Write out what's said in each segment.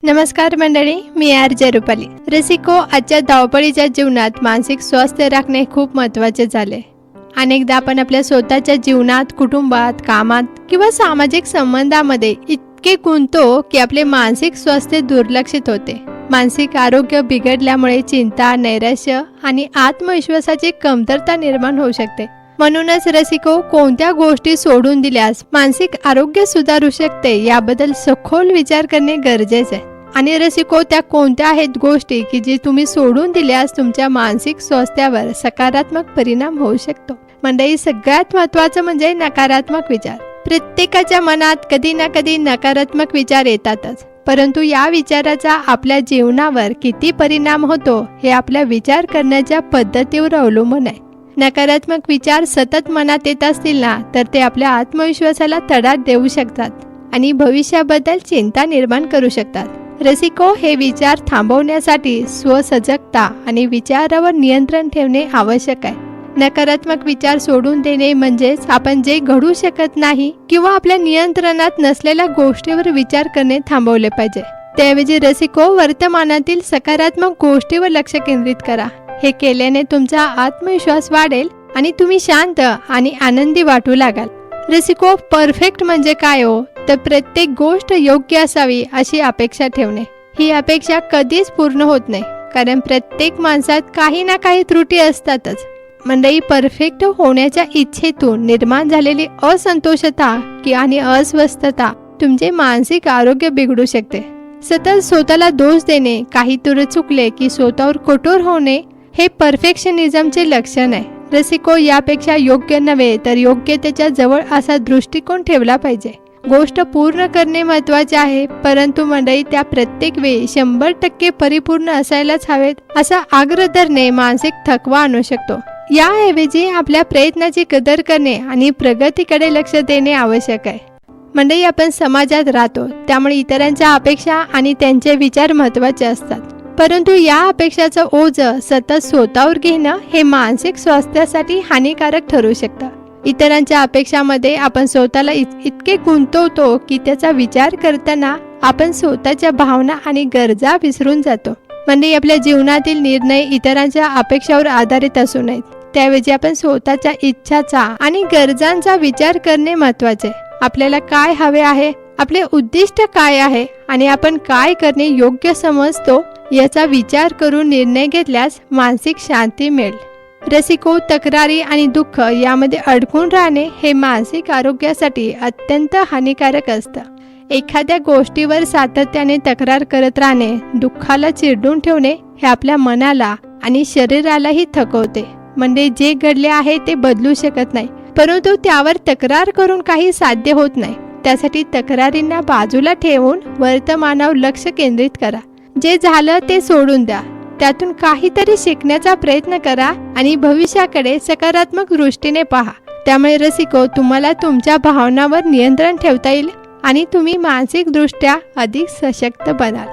नमस्कार मंडळी, मी आर.जे. रुपाली. रसिको, आजच्या धावपळीच्या जीवनात मानसिक स्वास्थ्य राखणे खूप महत्त्वाचे झाले. अनेकदा आपण आपल्या स्वतःच्या जीवनात, कुटुंबात, कामात किंवा सामाजिक संबंधामध्ये इतके गुंततो की आपले मानसिक स्वास्थ्य दुर्लक्षित होते. मानसिक आरोग्य बिघडल्यामुळे चिंता, नैराश्य आणि आत्मविश्वासाची कमतरता निर्माण होऊ शकते. म्हणूनच रसिको, कोणत्या गोष्टी सोडून दिल्यास मानसिक आरोग्य सुधारू शकते याबद्दल सखोल विचार करणे गरजेचे आहे. आणि रसिको, त्या कोणत्या आहेत गोष्टी की जे तुम्ही सोडून दिल्यास तुमच्या मानसिक स्वास्थ्यावर सकारात्मक परिणाम होऊ शकतो. मंडळी, सगळ्यात महत्त्वाचं म्हणजे नकारात्मक विचार. प्रत्येकाच्या मनात कधी ना कधी नकारात्मक विचार येतातच, परंतु या विचाराचा आपल्या जीवनावर किती परिणाम होतो हे आपल्या विचार करण्याच्या पद्धतीवर अवलंबून आहे. नकारात्मक विचार सतत मनात येत असतील ना, तर ते आपल्या आत्मविश्वासाला तडा देऊ शकतात आणि भविष्याबद्दल चिंता निर्माण करू शकतात. रसिको, हे विचार थांबवण्यासाठी स्वसजगता आणि विचारावर नियंत्रण ठेवणे आवश्यक आहे. नकारात्मक विचार सोडून देणे म्हणजेच आपण जे घडू शकत नाही किंवा आपल्या नियंत्रणात नसलेल्या गोष्टीवर विचार करणे थांबवले पाहिजे. त्याऐवजी रसिको, वर्तमानातील सकारात्मक गोष्टीवर लक्ष केंद्रित करा. हे केल्याने तुमचा आत्मविश्वास वाढेल आणि तुम्ही शांत आणि आनंदी वाटू लागाल. रसिको, परफेक्ट म्हणजे काय हो? तर प्रत्येक गोष्ट योग्य असावी अशी अपेक्षा ठेवणे. ही अपेक्षा कधीच पूर्ण होत नाही, कारण प्रत्येक माणसात काही ना काही त्रुटी असतातच. मंडळी, परफेक्ट होण्याच्या इच्छेतून निर्माण झालेली असंतोषता आणि अस्वस्थता तुमचे मानसिक आरोग्य बिघडू शकते. सतत स्वतःला दोष देणे, काहीतरी चुकले की स्वतःवर कठोर होणे हे परफेक्शनिझमचे लक्षण आहे. रसिको, यापेक्षा योग्य नव्हे तर योग्यतेच्या जवळ असा दृष्टिकोन ठेवला पाहिजे. गोष्ट पूर्ण करणे महत्त्वाचे आहे, परंतु मंडळी, त्या प्रत्येक वेळी 100% परिपूर्ण असायलाच हवेत असा आग्रह धरणे मानसिक थकवा आणू शकतो. याऐवजी आपल्या प्रयत्नाची कदर करणे आणि प्रगतीकडे लक्ष देणे आवश्यक आहे. मंडळी, आपण समाजात राहतो, त्यामुळे इतरांच्या अपेक्षा आणि त्यांचे विचार महत्त्वाचे असतात, परंतु या अपेक्षाचं ओझं सतत स्वतःवर घेणं हे मानसिक स्वास्थ्यासाठी हानिकारक ठरू शकतं. इतरांच्या अपेक्षामध्ये आपण स्वतःला इतके गुंतवतो की त्याचा विचार करताना आपण स्वतःच्या भावना आणि गरजा विसरून जातो. म्हणजे आपल्या जीवनातील निर्णय इतरांच्या अपेक्षावर आधारित असू नयेत. त्याऐवजी आपण स्वतःच्या इच्छाचा आणि गरजांचा विचार करणे महत्त्वाचे. आपल्याला काय हवे आहे, आपले उद्दिष्ट काय आहे आणि आपण काय करणे योग्य समजतो याचा विचार करून निर्णय घेतल्यास मानसिक शांती मिळेल. रसिको, तक्रारी आणि दुःख यामध्ये अडकून राहणे हे मानसिक आरोग्यासाठी अत्यंत हानिकारक असतं. एखाद्या गोष्टीवर सातत्याने तक्रार करत राहणे, दुःखाला चिरडून ठेवणे हे आपल्या मनाला आणि शरीरालाही थकवते. म्हणजे जे घडले आहे ते बदलू शकत नाही, परंतु त्यावर तक्रार करून काही साध्य होत नाही. त्यासाठी तक्रारींना बाजूला ठेवून वर्तमानावर लक्ष केंद्रित करा. जे झालं ते सोडून द्या, त्यातून काहीतरी शिकण्याचा प्रयत्न करा आणि भविष्याकडे सकारात्मक दृष्टीने पहा. त्यामुळे रसिको, तुम्हाला तुमच्या भावनांवर नियंत्रण ठेवता येईल आणि तुम्ही मानसिकदृष्ट्या अधिक सशक्त बनाल.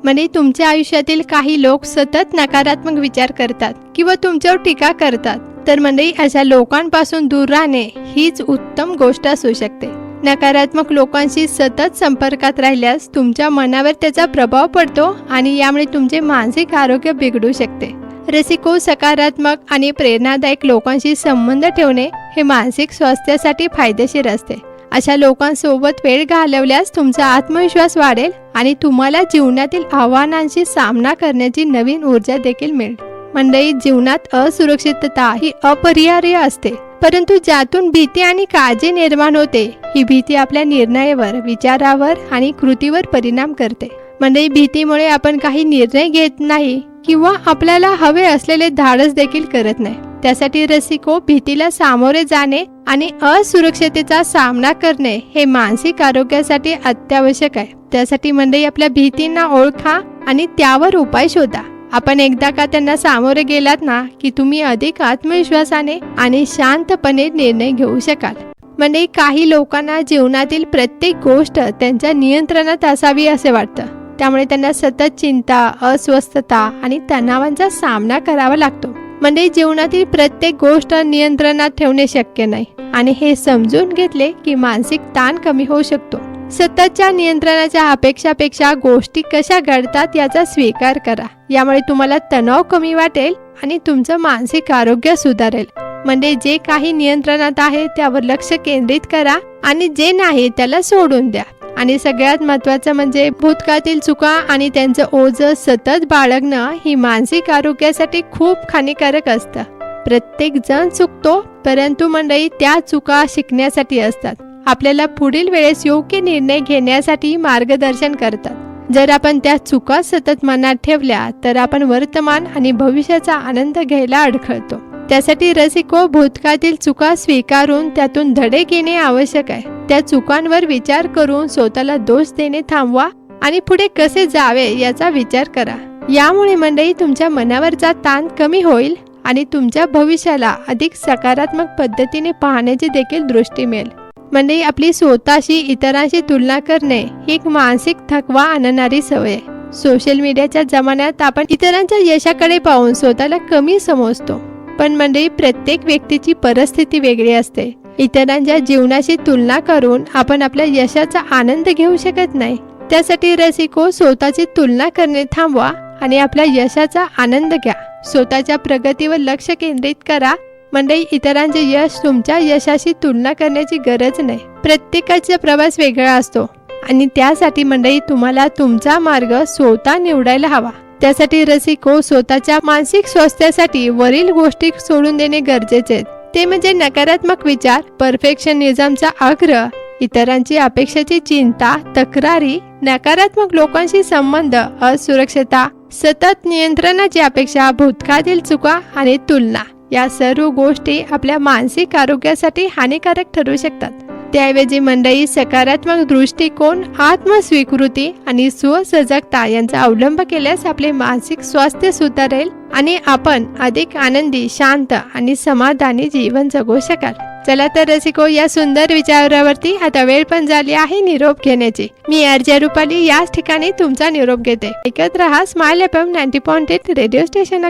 म्हणजे तुमच्या आयुष्यातील काही लोक सतत नकारात्मक विचार करतात किंवा तुमच्यावर टीका करतात, तर म्हणजे अशा लोकांपासून दूर राहणे हीच उत्तम गोष्ट असू शकते. नकारात्मक लोकांशी सतत संपर्कात राहिल्यास तुमच्या मनावर त्याचा प्रभाव पडतो आणि यामुळे तुमचे मानसिक आरोग्य बिघडू शकते. रसिको, सकारात्मक आणि प्रेरणादायक लोकांशी संबंध ठेवणे हे मानसिक स्वास्थ्यासाठी फायदेशीर असते. अशा लोकांसोबत वेळ घालवल्यास तुमचा आत्मविश्वास वाढेल आणि तुम्हाला जीवनातील आव्हानांशी सामना करण्याची नवीन ऊर्जा देखील मिळेल. मंडळी, जीवनात असुरक्षितता ही अपरिहार्य असते, परंतु ज्यातून भीती आणि काळजी निर्माण होते, ही भीती आपल्या निर्णयावर, विचारावर आणि कृतीवर परिणाम करते. म्हणजे भीतीमुळे आपण काही निर्णय घेत नाही किंवा आपल्याला हवे असलेले धाडस देखील करत नाही. त्यासाठी रसिको, भीतीला सामोरे जाणे आणि असुरक्षिततेचा सामना करणे हे मानसिक आरोग्यासाठी अत्यावश्यक आहे. त्यासाठी म्हणजे आपल्या भीतींना ओळखा आणि त्यावर उपाय शोधा. आपण एकदा का त्यांना सामोरे गेलात ना, की तुम्ही अधिक आत्मविश्वासाने आणि शांतपणे निर्णय घेऊ शकाल. म्हणजे काही लोकांना जीवनातील प्रत्येक गोष्ट त्यांच्या नियंत्रणात असावी असे वाटतं, त्यामुळे त्यांना सतत चिंता, अस्वस्थता आणि तणावांचा सामना करावा लागतो. म्हणजे जीवनातील प्रत्येक गोष्ट नियंत्रणात ठेवणे शक्य नाही आणि हे समजून घेतले की मानसिक ताण कमी होऊ शकतो. सततच्या नियंत्रणाच्या अपेक्षापेक्षा गोष्टी कशा घडतात याचा स्वीकार करा. यामुळे तुम्हाला तणाव कमी वाटेल आणि तुमचं मानसिक आरोग्य सुधारेल. म्हणजे जे काही नियंत्रणात आहे त्यावर लक्ष केंद्रित करा आणि जे नाही त्याला सोडून द्या. आणि सगळ्यात महत्त्वाचं म्हणजे भूतकाळातील चुका आणि त्यांचं ओझं सतत बाळगणं ही मानसिक आरोग्यासाठी खूप हानिकारक असतं. प्रत्येक जण चुकतो, परंतु मंडळी त्या चुका शिकण्यासाठी असतात. आपल्याला पुढील वेळेस योग्य निर्णय घेण्यासाठी मार्गदर्शन करतात. जर आपण त्या चुका सतत मनात ठेवल्या तर आपण वर्तमान आणि भविष्याचा आनंद घ्यायला अडखळतो. त्यासाठी रसिको, भूतकाळातील चुका स्वीकारून त्यातून धडे घेणे आवश्यक आहे. त्या चुकांवर विचार करून स्वतःला दोष देणे थांबवा आणि पुढे कसे जावे याचा विचार करा. यामुळे मंडळी तुमच्या मनावरचा ताण कमी होईल आणि तुमच्या भविष्याला अधिक सकारात्मक पद्धतीने पाहण्याची देखील दृष्टी मिळेल. मंडळी, आपली स्वतःशी इतरांशी तुलना करणे ही एक मानसिक थकवा आणणारी सवय आहे. सोशल मीडियाच्या जमान्यात आपण इतरांच्या यशाकडे पाहून स्वतःला कमी समजतो. पण मंडळी, प्रत्येक व्यक्तीची परिस्थिती वेगळी असते. इतरांच्या जीवनाशी तुलना करून आपण आपल्या यशाचा आनंद घेऊ शकत नाही. त्यासाठी रसिको, स्वतःची तुलना करणे थांबवा आणि आपल्या यशाचा आनंद घ्या. स्वतःच्या प्रगतीवर लक्ष केंद्रित करा. मंडळी, इतरांचे यश तुमच्या यशाशी तुलना करण्याची गरज नाही. प्रत्येकाचा प्रवास वेगळा असतो आणि त्यासाठी मंडळी तुम्हाला तुमचा मार्ग स्वतः निवडायला हवा. त्यासाठी रसिको, स्वतःच्या मानसिक स्वास्थ्यासाठी वरील गोष्टी सोडून देणे गरजेचे आहेत. ते म्हणजे नकारात्मक विचार, परफेक्शनिझमचा आग्रह, इतरांची अपेक्षाची चिंता, तक्रारी, नकारात्मक लोकांशी संबंध, असुरक्षता, सतत नियंत्रणाची अपेक्षा, भूतकाळातील चुका आणि तुलना. या सर्व गोष्टी आपल्या मानसिक आरोग्यासाठी हानिकारक ठरू शकतात. त्याऐवजी मंडळी, सकारात्मक दृष्टिकोन, आत्मस्वीकृती आणि स्वसजगता यांचा अवलंब केल्यास आपले मानसिक स्वास्थ्य सुधारेल आणि आपण अधिक आनंदी, शांत आणि समाधानी जीवन जगू शकाल. चला तर रसिको, या सुंदर विचारावरती आता वेळ पण झाली आहे निरोप घेण्याची. मी आरजे रुपाली याच ठिकाणी तुमचा निरोप घेते. ऐकत रहा स्माइल FM 90.8 रेडिओ स्टेशन.